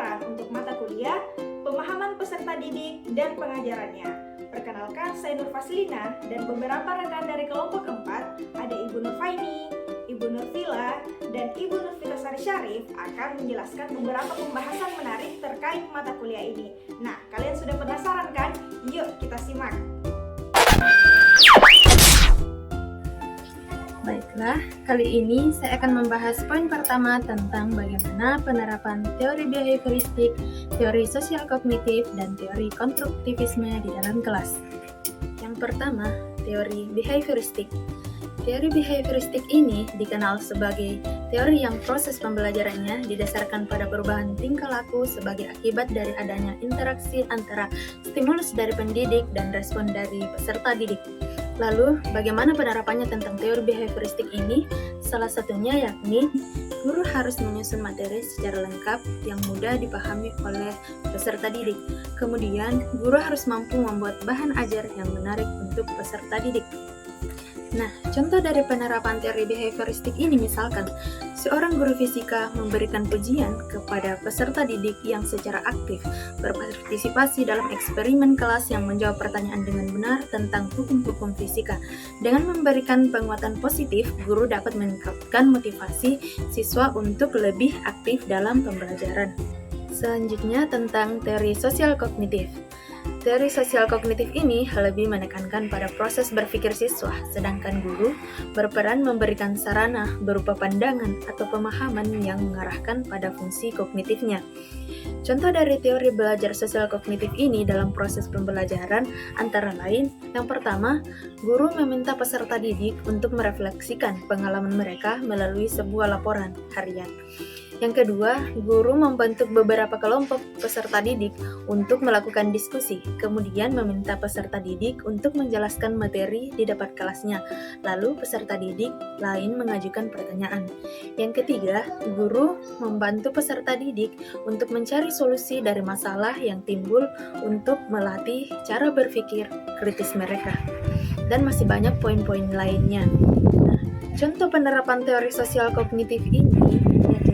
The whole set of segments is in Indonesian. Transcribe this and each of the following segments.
pembelajaran untuk mata kuliah, pemahaman peserta didik, dan pengajarannya. Perkenalkan, saya Nur Faslina dan beberapa rekan dari kelompok 4, ada Ibu Nurfaini, Ibu Nurfila, dan Ibu Nurfitasari Syarif akan menjelaskan beberapa pembahasan menarik terkait mata kuliah ini. Nah, kalian sudah penasaran kan? Yuk kita simak. Baiklah, kali ini saya akan membahas poin pertama tentang bagaimana penerapan teori behavioristik, teori sosial kognitif, dan teori konstruktivisme di dalam kelas. Yang pertama, teori behavioristik. Teori behavioristik ini dikenal sebagai teori yang proses pembelajarannya didasarkan pada perubahan tingkah laku sebagai akibat dari adanya interaksi antara stimulus dari pendidik dan respon dari peserta didik. Lalu, bagaimana penerapannya tentang teori behavioristik ini? Salah satunya yakni, guru harus menyusun materi secara lengkap yang mudah dipahami oleh peserta didik. Kemudian, guru harus mampu membuat bahan ajar yang menarik untuk peserta didik. Nah, contoh dari penerapan teori behavioristik ini misalkan, seorang guru fisika memberikan pujian kepada peserta didik yang secara aktif berpartisipasi dalam eksperimen kelas yang menjawab pertanyaan dengan benar tentang hukum-hukum fisika. Dengan memberikan penguatan positif, guru dapat meningkatkan motivasi siswa untuk lebih aktif dalam pembelajaran. Selanjutnya tentang teori sosial kognitif. Teori sosial kognitif ini lebih menekankan pada proses berpikir siswa, sedangkan guru berperan memberikan sarana berupa pandangan atau pemahaman yang mengarahkan pada fungsi kognitifnya. Contoh dari teori belajar sosial kognitif ini dalam proses pembelajaran antara lain, yang pertama, guru meminta peserta didik untuk merefleksikan pengalaman mereka melalui sebuah laporan harian. Yang kedua, guru membentuk beberapa kelompok peserta didik untuk melakukan diskusi, kemudian meminta peserta didik untuk menjelaskan materi di depan kelasnya, lalu peserta didik lain mengajukan pertanyaan. Yang ketiga, guru membantu peserta didik untuk mencari solusi dari masalah yang timbul untuk melatih cara berpikir kritis mereka. Dan masih banyak poin-poin lainnya. Nah, contoh penerapan teori sosial kognitif ini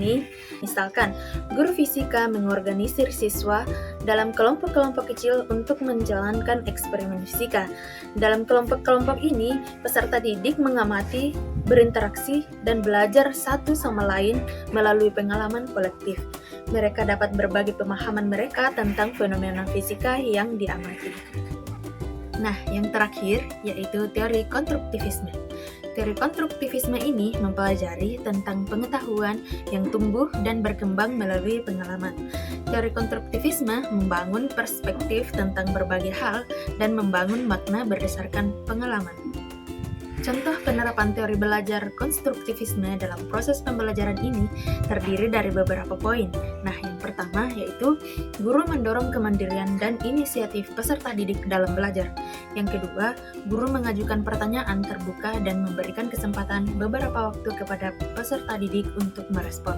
yakni, misalkan, guru fisika mengorganisir siswa dalam kelompok-kelompok kecil untuk menjalankan eksperimen fisika. Dalam kelompok-kelompok ini, peserta didik mengamati, berinteraksi, dan belajar satu sama lain melalui pengalaman kolektif. Mereka dapat berbagi pemahaman mereka tentang fenomena fisika yang diamati. Nah, yang terakhir yaitu teori konstruktivisme. Teori konstruktivisme ini mempelajari tentang pengetahuan yang tumbuh dan berkembang melalui pengalaman. Teori konstruktivisme membangun perspektif tentang berbagai hal dan membangun makna berdasarkan pengalaman. Contoh penerapan teori belajar konstruktivisme dalam proses pembelajaran ini terdiri dari beberapa poin. Nah, yang pertama yaitu guru mendorong kemandirian dan inisiatif peserta didik dalam belajar. Yang kedua, guru mengajukan pertanyaan terbuka dan memberikan kesempatan beberapa waktu kepada peserta didik untuk merespon.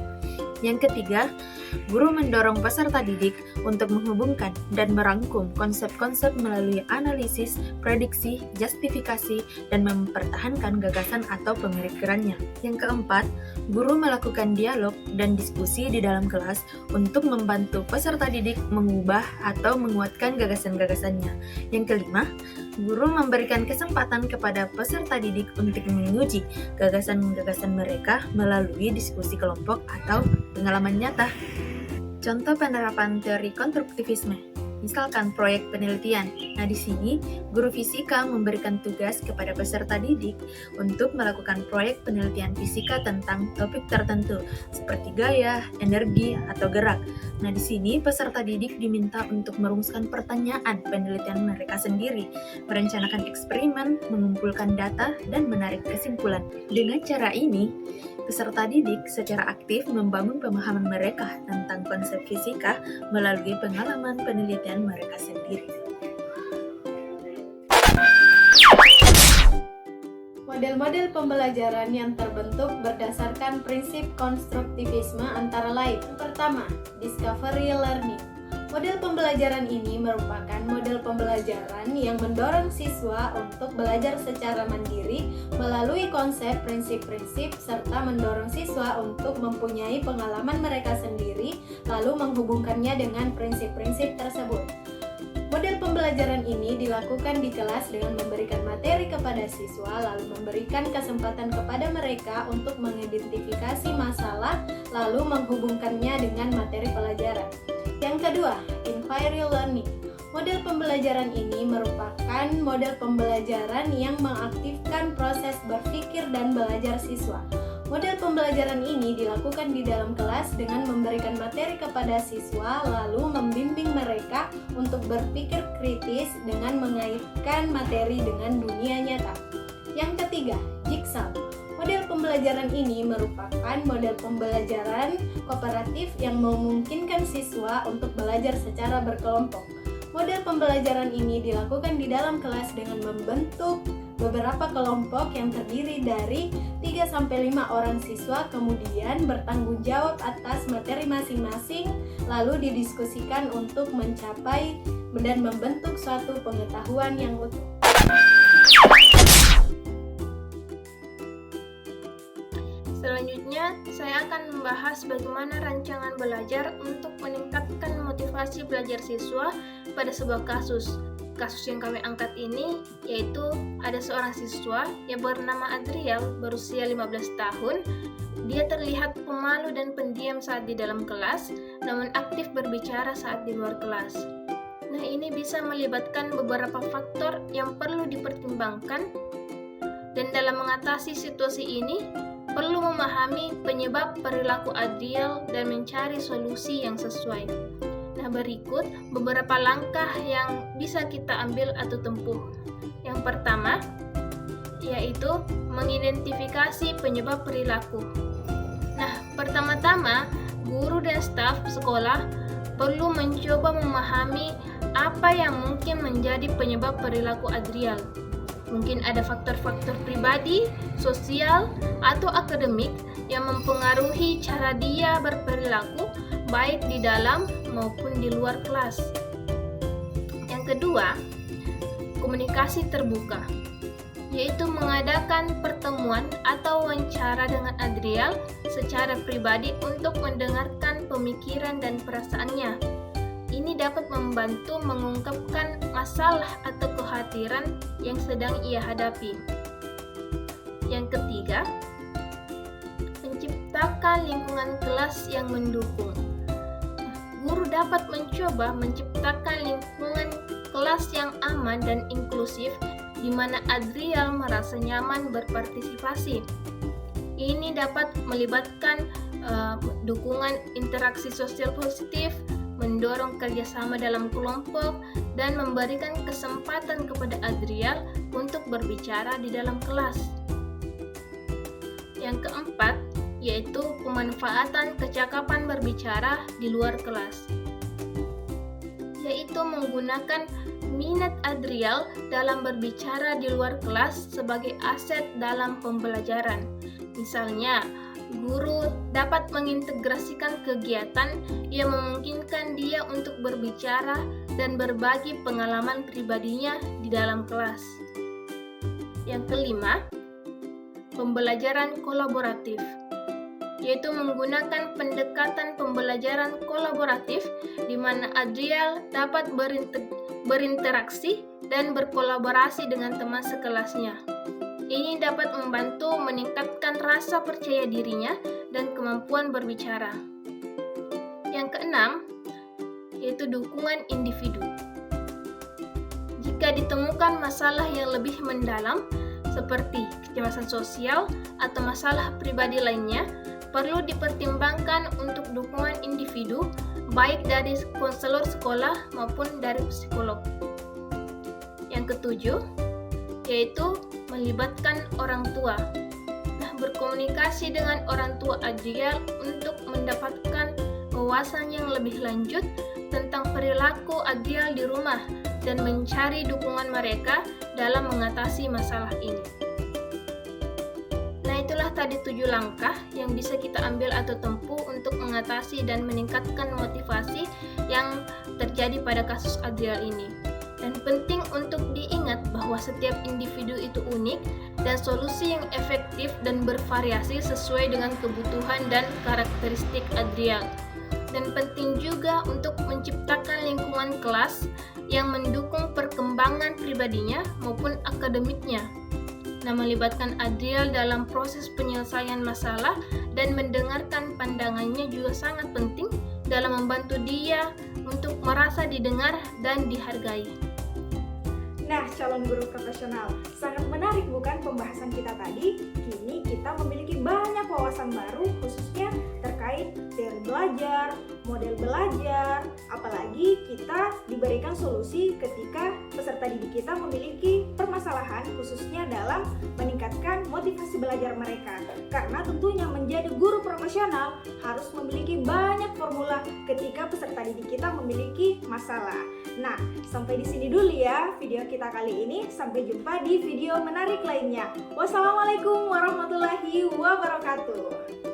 Yang ketiga, guru mendorong peserta didik untuk menghubungkan dan merangkum konsep-konsep melalui analisis, prediksi, justifikasi, dan mempertahankan gagasan atau pemikirannya. Yang keempat, guru melakukan dialog dan diskusi di dalam kelas untuk membantu peserta didik mengubah atau menguatkan gagasan-gagasannya. Yang kelima, guru memberikan kesempatan kepada peserta didik untuk menguji gagasan-gagasan mereka melalui diskusi kelompok atau pengalaman nyata. Contoh penerapan teori konstruktivisme, misalkan proyek penelitian. Nah, di sini guru fisika memberikan tugas kepada peserta didik untuk melakukan proyek penelitian fisika tentang topik tertentu seperti gaya, energi, atau gerak. Nah, di sini peserta didik diminta untuk merumuskan pertanyaan penelitian mereka sendiri, merencanakan eksperimen, mengumpulkan data, dan menarik kesimpulan. Dengan cara ini, peserta didik secara aktif membangun pemahaman mereka tentang konsep fisika melalui pengalaman penelitian mereka sendiri. Model-model pembelajaran yang terbentuk berdasarkan prinsip konstruktivisme antara lain. Pertama, discovery learning. Model pembelajaran ini merupakan model pembelajaran yang mendorong siswa untuk belajar secara mandiri melalui konsep prinsip-prinsip serta mendorong siswa untuk mempunyai pengalaman mereka sendiri lalu menghubungkannya dengan prinsip-prinsip tersebut. Model pembelajaran ini dilakukan di kelas dengan memberikan materi kepada siswa lalu memberikan kesempatan kepada mereka untuk mengidentifikasi masalah lalu menghubungkannya dengan materi pelajaran. Yang kedua, inquiry learning. Model pembelajaran ini merupakan model pembelajaran yang mengaktifkan proses berpikir dan belajar siswa. Model pembelajaran ini dilakukan di dalam kelas dengan memberikan materi kepada siswa lalu membimbing mereka untuk berpikir kritis dengan mengaitkan materi dengan dunia nyata. Yang ketiga, jigsaw. Model pembelajaran ini merupakan model pembelajaran kooperatif yang memungkinkan siswa untuk belajar secara berkelompok. Model pembelajaran ini dilakukan di dalam kelas dengan membentuk beberapa kelompok yang terdiri dari 3-5 orang siswa, kemudian bertanggung jawab atas materi masing-masing, lalu didiskusikan untuk mencapai dan membentuk suatu pengetahuan yang utuh. Selanjutnya, saya akan membahas bagaimana rancangan belajar untuk meningkatkan motivasi belajar siswa pada sebuah kasus. Kasus yang kami angkat ini yaitu ada seorang siswa yang bernama Adriel berusia 15 tahun. Dia terlihat pemalu dan pendiam saat di dalam kelas, namun aktif berbicara saat di luar kelas. Nah, ini bisa melibatkan beberapa faktor yang perlu dipertimbangkan, dan dalam mengatasi situasi ini perlu memahami penyebab perilaku Adriel dan mencari solusi yang sesuai. Nah, berikut beberapa langkah yang bisa kita ambil atau tempuh. Yang pertama, yaitu mengidentifikasi penyebab perilaku. Nah, pertama-tama, guru dan staf sekolah perlu mencoba memahami apa yang mungkin menjadi penyebab perilaku Adriel. Mungkin ada faktor-faktor pribadi, sosial, atau akademik yang mempengaruhi cara dia berperilaku baik di dalam maupun di luar kelas. Yang kedua, komunikasi terbuka, yaitu mengadakan pertemuan atau wawancara dengan Adriel secara pribadi untuk mendengarkan pemikiran dan perasaannya. Ini dapat membantu mengungkapkan masalah atau kekhawatiran yang sedang ia hadapi. Yang ketiga, menciptakan lingkungan kelas yang mendukung. Guru dapat mencoba menciptakan lingkungan kelas yang aman dan inklusif di mana Adriel merasa nyaman berpartisipasi. Ini dapat melibatkan dukungan interaksi sosial positif, mendorong kerjasama dalam kelompok, dan memberikan kesempatan kepada Adriel untuk berbicara di dalam kelas. Yang keempat, yaitu pemanfaatan kecakapan berbicara di luar kelas, yaitu menggunakan minat Adriel dalam berbicara di luar kelas sebagai aset dalam pembelajaran. Misalnya, guru dapat mengintegrasikan kegiatan yang memungkinkan dia untuk berbicara dan berbagi pengalaman pribadinya di dalam kelas. Yang kelima, pembelajaran kolaboratif, yaitu menggunakan pendekatan pembelajaran kolaboratif di mana Adriel dapat berinteraksi dan berkolaborasi dengan teman sekelasnya. Ini dapat membantu meningkatkan rasa percaya dirinya dan kemampuan berbicara. Yang keenam, yaitu dukungan individu. Jika ditemukan masalah yang lebih mendalam, seperti kecemasan sosial atau masalah pribadi lainnya, perlu dipertimbangkan untuk dukungan individu, baik dari konselor sekolah maupun dari psikolog. Yang ketujuh, yaitu melibatkan orang tua. Nah, berkomunikasi dengan orang tua Adriel untuk mendapatkan wawasan yang lebih lanjut tentang perilaku Adriel di rumah dan mencari dukungan mereka dalam mengatasi masalah ini. Nah, itulah tadi 7 langkah yang bisa kita ambil atau tempuh untuk mengatasi dan meningkatkan motivasi yang terjadi pada kasus Adrial ini. Dan penting untuk diingat bahwa setiap individu itu unik dan solusi yang efektif dan bervariasi sesuai dengan kebutuhan dan karakteristik Adrial. Dan penting juga untuk menciptakan lingkungan kelas yang mendukung perkembangan pribadinya maupun akademiknya. Nah, melibatkan Adrial dalam proses penyelesaian masalah dan mendengarkan pandangannya juga sangat penting dalam membantu dia untuk merasa didengar dan dihargai. Nah, calon guru profesional, sangat menarik bukan pembahasan kita tadi? Kini kita memiliki banyak wawasan baru khususnya terkait teori belajar, model belajar, apalagi kita diberikan solusi ketika peserta didik kita memiliki permasalahan khususnya dalam meningkatkan motivasi belajar mereka. Karena tentunya menjadi guru profesional harus memiliki banyak formula ketika peserta didik kita memiliki masalah. Nah, sampai di sini dulu ya video kita kali ini. Sampai jumpa di video menarik lainnya. Wassalamualaikum warahmatullahi wabarakatuh.